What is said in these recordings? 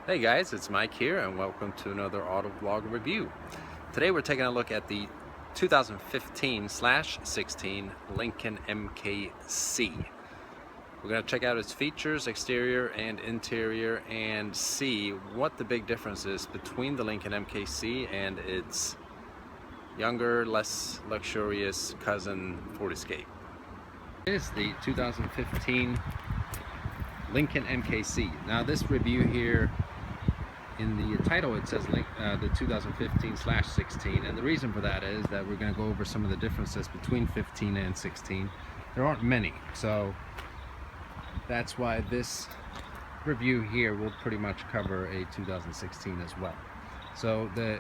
Hey guys, it's Mike here and welcome to another auto vlog review. Today we're taking a look at the 2015/16 Lincoln MKC. We're going to check out its features, exterior and interior, and see what the big difference is between the Lincoln MKC and its younger, less luxurious cousin Ford Escape. This is the 2015 Lincoln MKC. Now this review here, in the title it says the 2015/16, and the reason for that is that we're going to go over some of the differences between 15 and 16. There aren't many, so that's why this review here will pretty much cover a 2016 as well. So the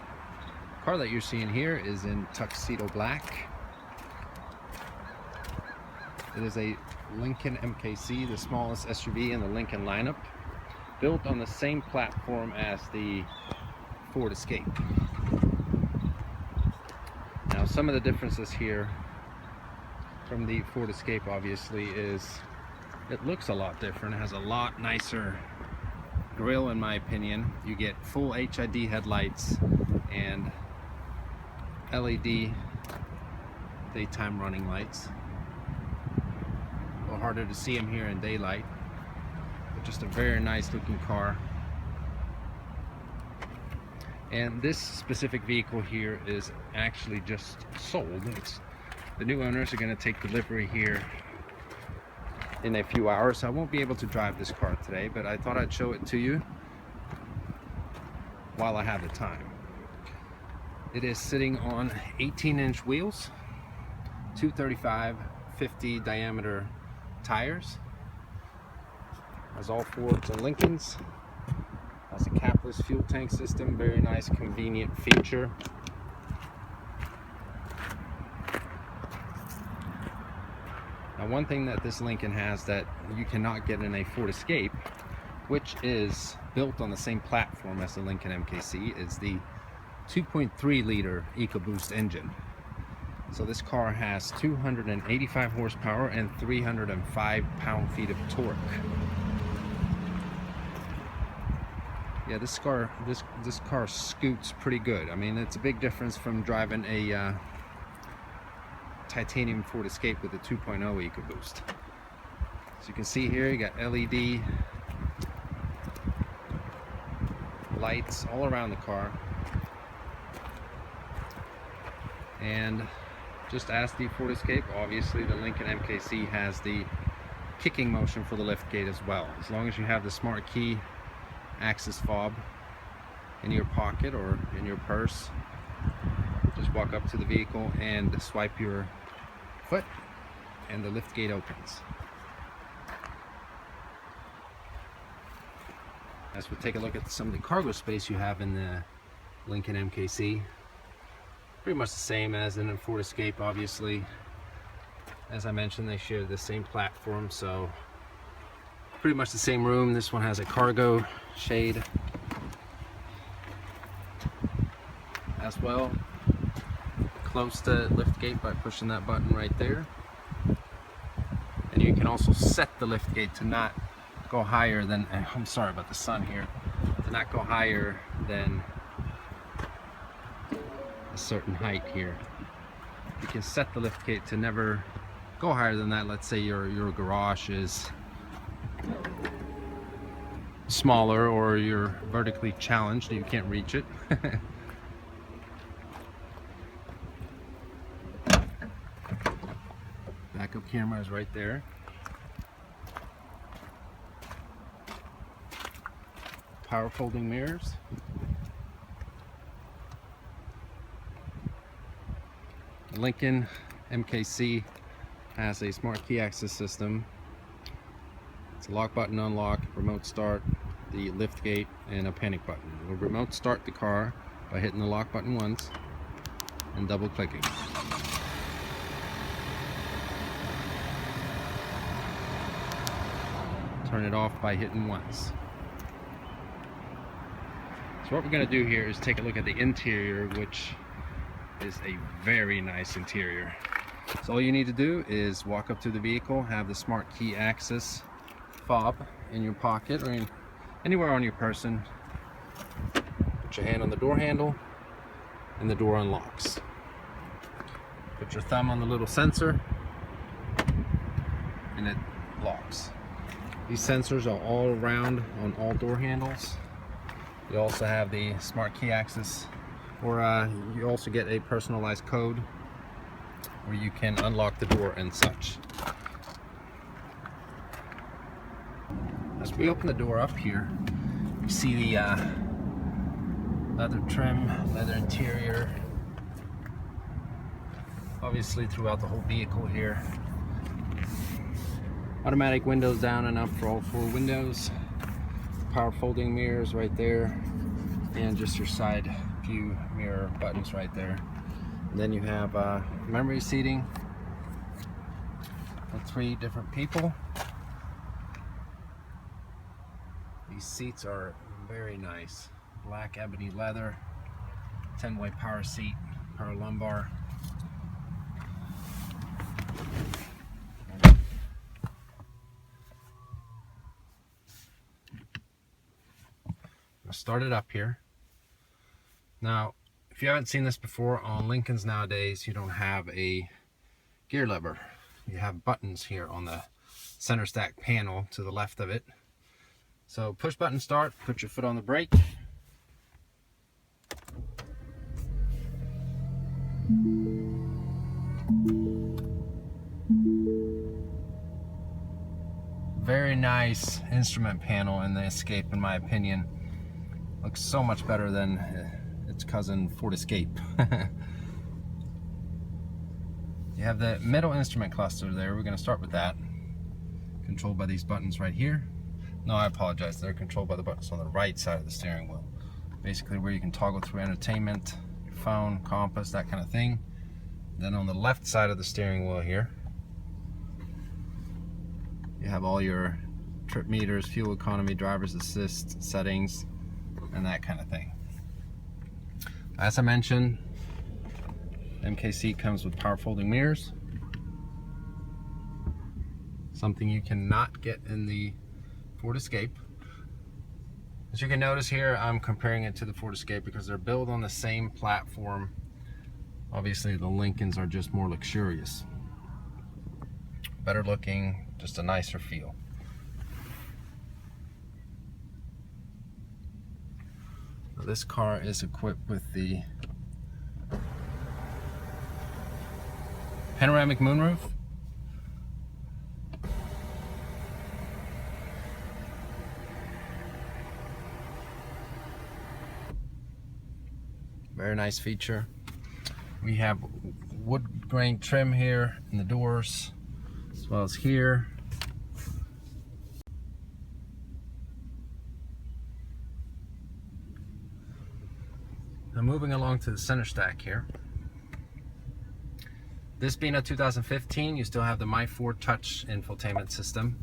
car that you're seeing here is in tuxedo black. It is a Lincoln MKC, the smallest SUV in the Lincoln lineup, built on the same platform as the Ford Escape. Now, some of the differences here from the Ford Escape obviously is it looks a lot different. It has a lot nicer grille, in my opinion. You get full HID headlights and LED daytime running lights. A little harder to see them here in daylight. Just a very nice looking car. And this specific vehicle here is actually just sold. The new owners are going to take delivery here in a few hours, so I won't be able to drive this car today, but I thought I'd show it to you while I have the time. It is sitting on 18-inch wheels, 235/50 diameter tires. Has all Fords and Lincolns. Has a capless fuel tank system. Very nice, convenient feature. Now, one thing that this Lincoln has that you cannot get in a Ford Escape, which is built on the same platform as the Lincoln MKC, is the 2.3 liter EcoBoost engine. So this car has 285 horsepower and 305 pound-feet of torque. Yeah, this car scoots pretty good. I mean, it's a big difference from driving a titanium Ford Escape with a 2.0 EcoBoost. So you can see here, you got LED lights all around the car. And just as the Ford Escape, obviously the Lincoln MKC has the kicking motion for the liftgate as well. As long as you have the smart key access fob in your pocket or in your purse, just walk up to the vehicle and swipe your foot and the liftgate opens. As we take a look at some of the cargo space you have in the Lincoln MKC, pretty much the same as in a Ford Escape. Obviously, as I mentioned, they share the same platform, so pretty much the same room. This one has a cargo shade as well. Close the liftgate by pushing that button right there. And you can also set the liftgate to not go higher than, I'm sorry about the sun here, to not go higher than a certain height here. You can set the liftgate to never go higher than that. Let's say your garage is smaller or you're vertically challenged and you can't reach it. Backup camera is right there. Power folding mirrors. Lincoln MKC has a smart key access system. It's a lock button, unlock, remote start, the lift gate, and a panic button. We'll remote start the car by hitting the lock button once and double clicking. Turn it off by hitting once. So what we're going to do here is take a look at the interior, which is a very nice interior. So all you need to do is walk up to the vehicle, have the smart key access fob in your pocket or anywhere on your person, Put your hand on the door handle and the door unlocks. Put your thumb on the little sensor and it locks. These sensors are all around on all door handles. You also have the smart key access, or you also get a personalized code where you can unlock the door and such. As we open the door up here, you see the leather trim, leather interior, obviously throughout the whole vehicle here. Automatic windows down and up for all 4 windows. Power folding mirrors right there, and just your side view mirror buttons right there. And then you have memory seating for 3 different people. These seats are very nice. Black ebony leather, 10-way power seat, power lumbar. I'll start it up here. Now, if you haven't seen this before, on Lincolns nowadays, you don't have a gear lever. You have buttons here on the center stack panel to the left of it. So push button start, put your foot on the brake. Very nice instrument panel in the Escape, in my opinion. Looks so much better than its cousin Ford Escape. You have the middle instrument cluster there. We're going to start with that. Controlled by these buttons right here. No, I apologize. They're controlled by the buttons on the right side of the steering wheel. Basically where you can toggle through entertainment, your phone, compass, that kind of thing. Then on the left side of the steering wheel here, you have all your trip meters, fuel economy, driver's assist settings, and that kind of thing. As I mentioned, MKC comes with power folding mirrors. Something you cannot get in the Ford Escape. As you can notice here, I'm comparing it to the Ford Escape because they're built on the same platform. Obviously the Lincolns are just more luxurious. Better looking, just a nicer feel. Now, this car is equipped with the panoramic moonroof. Very nice feature. We have wood grain trim here in the doors, as well as here. Now moving along to the center stack here. This being a 2015, you still have the My Ford Touch infotainment system.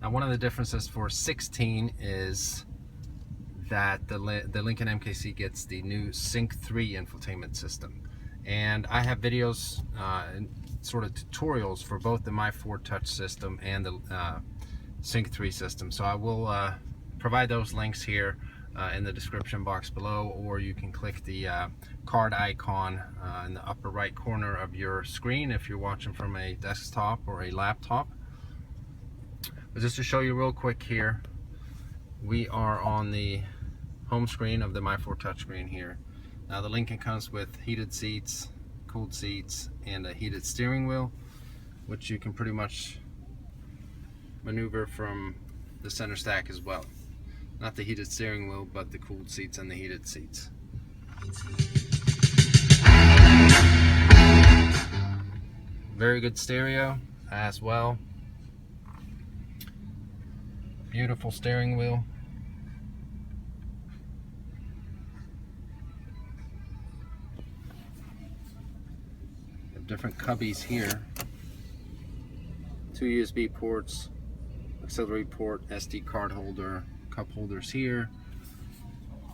Now one of the differences for 16 is that the Lincoln MKC gets the new Sync 3 infotainment system. And I have videos, sort of tutorials for both the My Ford Touch system and the Sync 3 system. So I will provide those links here in the description box below, or you can click the card icon in the upper right corner of your screen if you're watching from a desktop or a laptop. But just to show you real quick here, we are on the home screen of the My Ford Touch screen here. Now the Lincoln comes with heated seats, cooled seats, and a heated steering wheel, which you can pretty much maneuver from the center stack as well. Not the heated steering wheel, but the cooled seats and the heated seats. Very good stereo as well. Beautiful steering wheel. Different cubbies here. 2 USB ports, auxiliary port, SD card holder, cup holders here.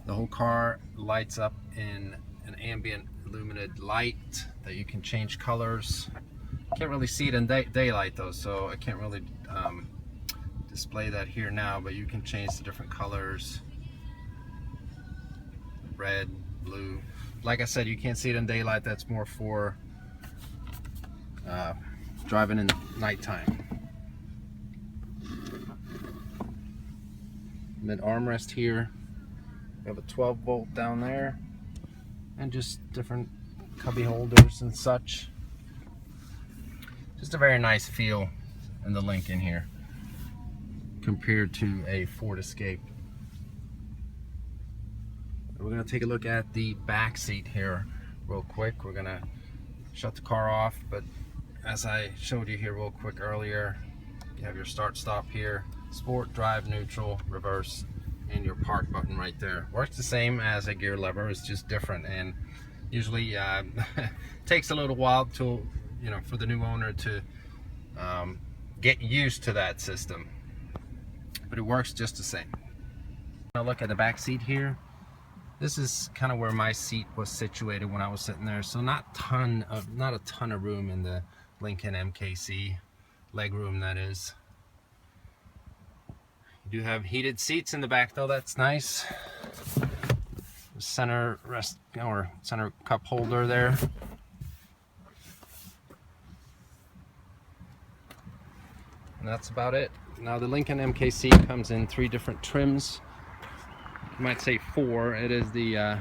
The whole car lights up in an ambient illuminated light that you can change colors. Can't really see it in daylight though, so I can't really display that here now, but you can change the different colors red, blue. Like I said, you can't see it in daylight. That's more for driving in nighttime. Mid armrest here. We have a 12-volt down there, and just different cubby holders and such. Just a very nice feel in the Lincoln here compared to a Ford Escape. We're going to take a look at the back seat here real quick. We're going to shut the car off, but as I showed you here real quick earlier, you have your start stop here, sport, drive, neutral, reverse, and your park button right there. Works the same as a gear lever, it's just different, and usually takes a little while to, you know, for the new owner to get used to that system, but it works just the same. Now look at the back seat here. This is kind of where my seat was situated when I was sitting there, so not a ton of room in the Lincoln MKC, leg room that is. You do have heated seats in the back though, that's nice. Center rest or center cup holder there. And that's about it. Now the Lincoln MKC comes in 3 different trims. You might say 4. It is the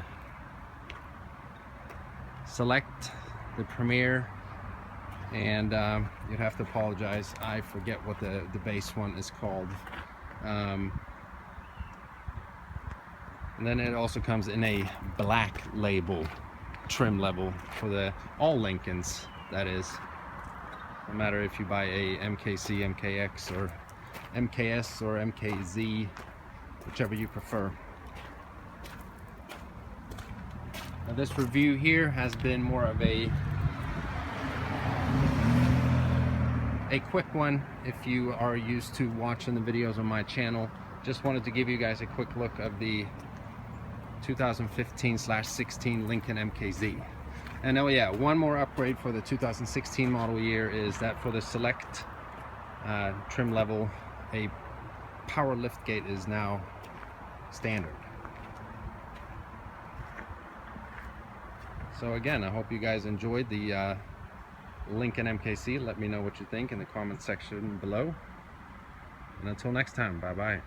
Select, the Premier, and you'd have to apologize, I forget what the base one is called. And then it also comes in a black label trim level for all Lincolns, that is. No matter if you buy a MKC, MKX, or MKS, or MKZ, whichever you prefer. Now this review here has been more of a quick one if you are used to watching the videos on my channel. Just wanted to give you guys a quick look of the 2015/16 Lincoln MKZ. And oh yeah, one more upgrade for the 2016 model year is that for the Select trim level, a power lift gate is now standard. So again, I hope you guys enjoyed the Lincoln MKC. Let me know what you think in the comment section below. And until next time, bye-bye.